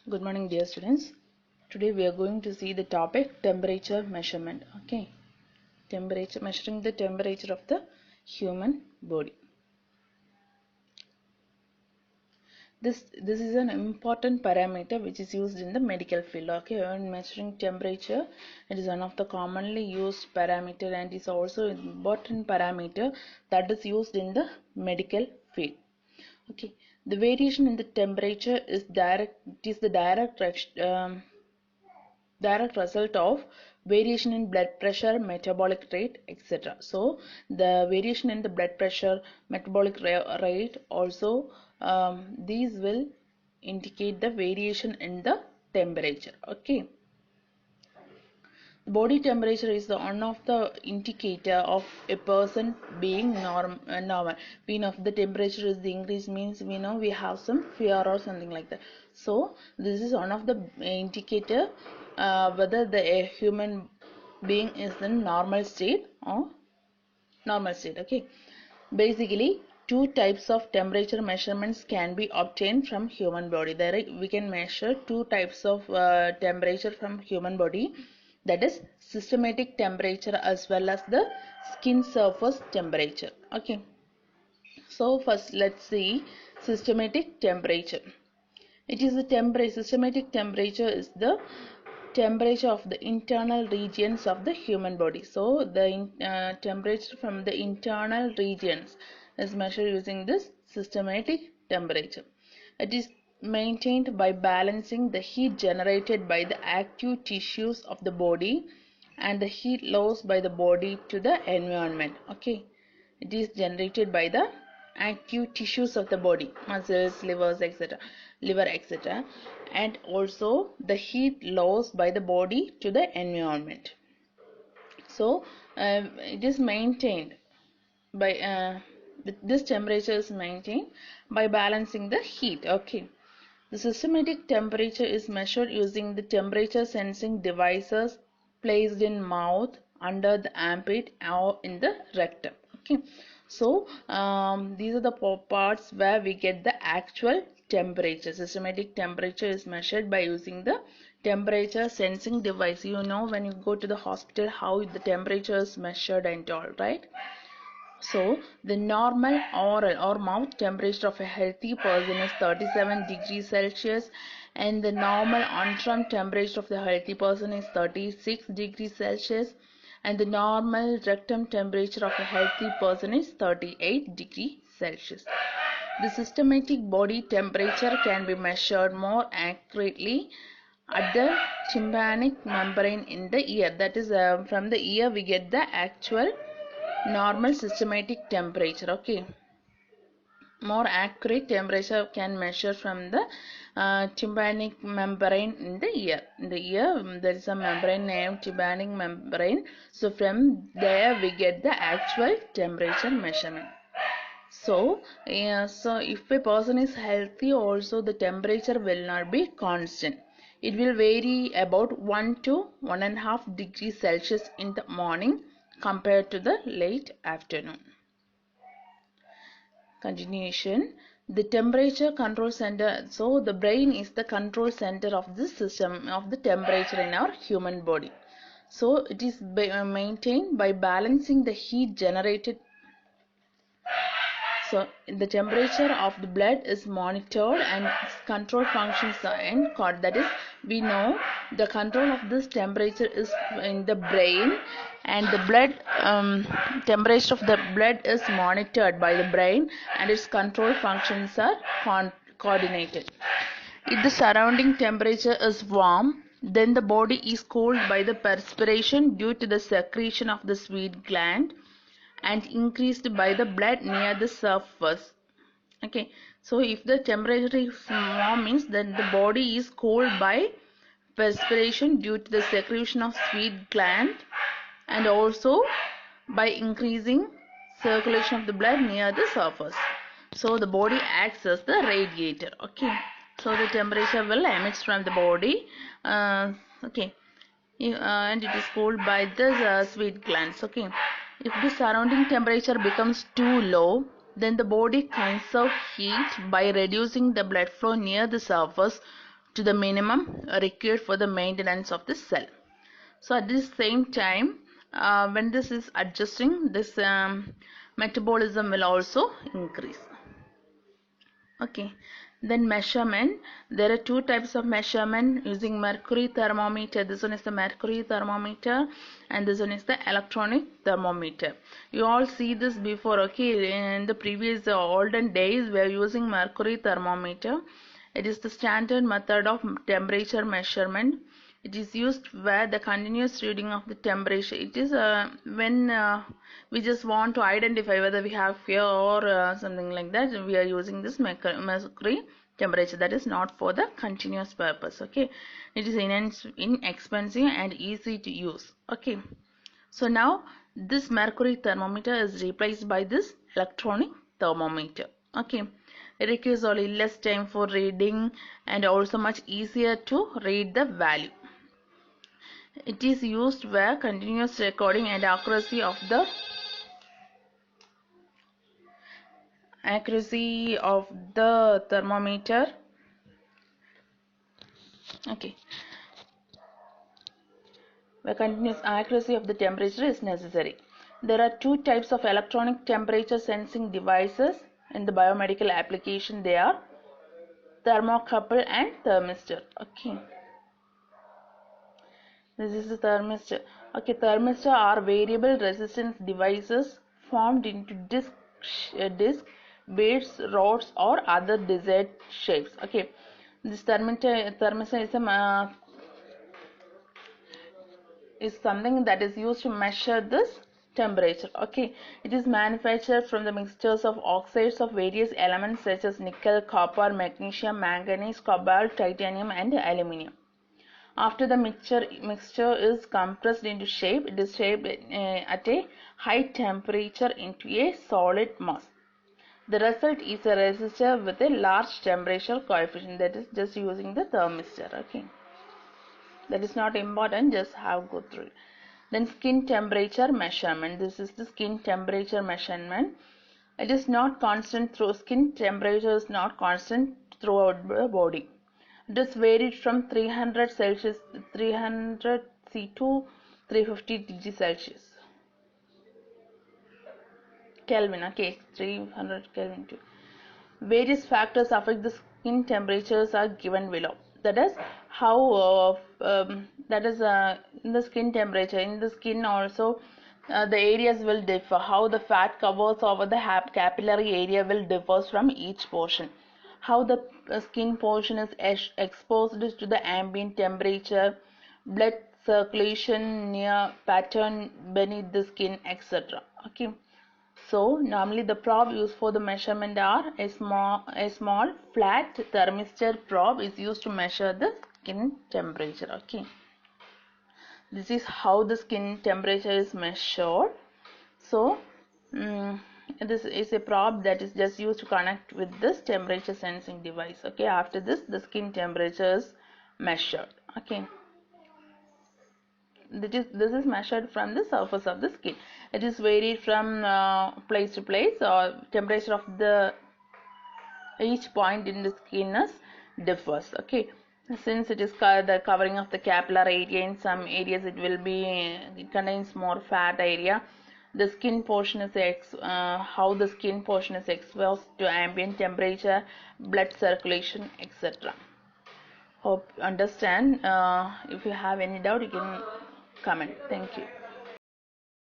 Good morning, dear students. Today we are going to see the topic temperature measurement. Okay, measuring the temperature of the human body. This is an important parameter which is used in the medical field. Okay, when measuring temperature, it is one of the commonly used parameter and is also an important parameter that is used in the medical field. Okay, the variation in the temperature is the direct result of variation in blood pressure, metabolic rate, etc. So the variation in the blood pressure, metabolic rate also, these will indicate the variation in the temperature. Okay, body temperature is the one of the indicator of a person being normal. We know if the temperature is the increase means we know we have some fear or something like that. So this is one of the indicator whether the human being is in normal state or normal state. Okay, basically two types of temperature measurements can be obtained from human body. We can measure two types of temperature from human body, that is systematic temperature as well as the skin surface temperature. Okay, so first let's see systematic temperature. It is the systematic temperature is the temperature of the internal regions of the human body. So the temperature from the internal regions is measured using this systematic temperature. It is maintained by balancing the heat generated by the active tissues of the body and the heat lost by the body to the environment. Okay, it is generated by the active tissues of the body, muscles, liver, etc., and also the heat lost by the body to the environment. So it is maintained by this temperature is maintained by balancing the heat. Okay, the systematic temperature is measured using the temperature sensing devices placed in mouth, under the armpit, or in the rectum. Okay, so these are the parts where we get the actual temperature. Systematic temperature is measured by using the temperature sensing device. You know, when you go to the hospital how the temperature is measured and all, right? So the normal oral or mouth temperature of a healthy person is 37 degrees Celsius, and the normal antrum temperature of the healthy person is 36 degrees Celsius, and the normal rectum temperature of a healthy person is 38 degrees Celsius. The systematic body temperature can be measured more accurately at the tympanic membrane in the ear. That is, from the ear we get the actual normal systematic temperature. Okay, more accurate temperature can measure from the tympanic membrane in the ear. In the ear there is a membrane named tympanic membrane, so from there we get the actual temperature measurement. So if a person is healthy also, the temperature will not be constant. It will vary about 1 to 1.5 degrees Celsius in the morning compared to the late afternoon. Continuation. The temperature control center. So the brain is the control center of the system of the temperature in our human body. So it is maintained by balancing the heat generated. So the temperature of the blood is monitored and control functions are encoded. That is, we know the control of this temperature is in the brain, and the blood temperature of the blood is monitored by the brain, and its control functions are coordinated. If the surrounding temperature is warm, then the body is cooled by the perspiration due to the secretion of the sweat gland and increased by the blood near the surface. Okay, so if the temperature is warm means that the body is cooled by perspiration due to the secretion of sweat gland and also by increasing circulation of the blood near the surface. So the body acts as the radiator. Okay, so the temperature will emit from the body. Okay, and it is cooled by the sweat glands. Okay, if the surrounding temperature becomes too low, then the body conserves heat by reducing the blood flow near the surface to the minimum required for the maintenance of the cell. So at the same time, when this is adjusting, this metabolism will also increase. Okay, then measurement. There are two types of measurement using mercury thermometer. This one is the mercury thermometer and this one is the electronic thermometer. You all see this before. Okay, in the previous olden days we are using mercury thermometer. It is the standard method of temperature measurement. It is used where the continuous reading of the temperature. It is when we just want to identify whether we have fever or something like that. We are using this mercury temperature. That is not for the continuous purpose. Okay, it is inexpensive and easy to use. Okay, so now this mercury thermometer is replaced by this electronic thermometer. Okay, it requires only less time for reading and also much easier to read the value. It is used where continuous recording and accuracy of the thermometer. Okay, where continuous accuracy of the temperature is necessary. There are two types of electronic temperature sensing devices in the biomedical application. They are thermocouple and thermistor. Okay, this is the thermistor. Okay, thermistor are variable resistance devices formed into disc, beads, rods, or other desired shapes. Okay, this thermistor is something that is used to measure this temperature. Okay, it is manufactured from the mixtures of oxides of various elements such as nickel, copper, magnesium, manganese, cobalt, titanium, and aluminium. After the mixture is compressed into shape, it is shaped at a high temperature into a solid mass. The result is a resistor with a large temperature coefficient. That is just using the thermistor. Okay, that is not important, just have go through it. Then skin temperature measurement. This is the skin temperature measurement. It is not constant through skin temperature is not constant throughout the body. It is varied from 300 Celsius, 300 C to 350 degree Celsius. Kelvin, okay, 300 Kelvin too. Various factors affect the skin temperatures are given below. That is how in the skin temperature. In the skin also, the areas will differ. How the fat covers over the capillary area will differ from each portion. How the skin portion is exposed to the ambient temperature, blood circulation near pattern beneath the skin, etc. Okay. So normally the probe used for the measurement are a small flat thermistor probe is used to measure the skin temperature. Okay. This is how the skin temperature is measured. So this is a probe that is just used to connect with this temperature sensing device. Okay, after this the skin temperature is measured. Okay, this is measured from the surface of the skin. It is varied from place to place, or temperature of the each point in the skin is differs. Okay, since it is the covering of the capillary area, in some areas it contains more fat area. The skin portion is how the skin portion is exposed to ambient temperature, blood circulation, etc. Hope you understand. If you have any doubt, you can comment. Thank you.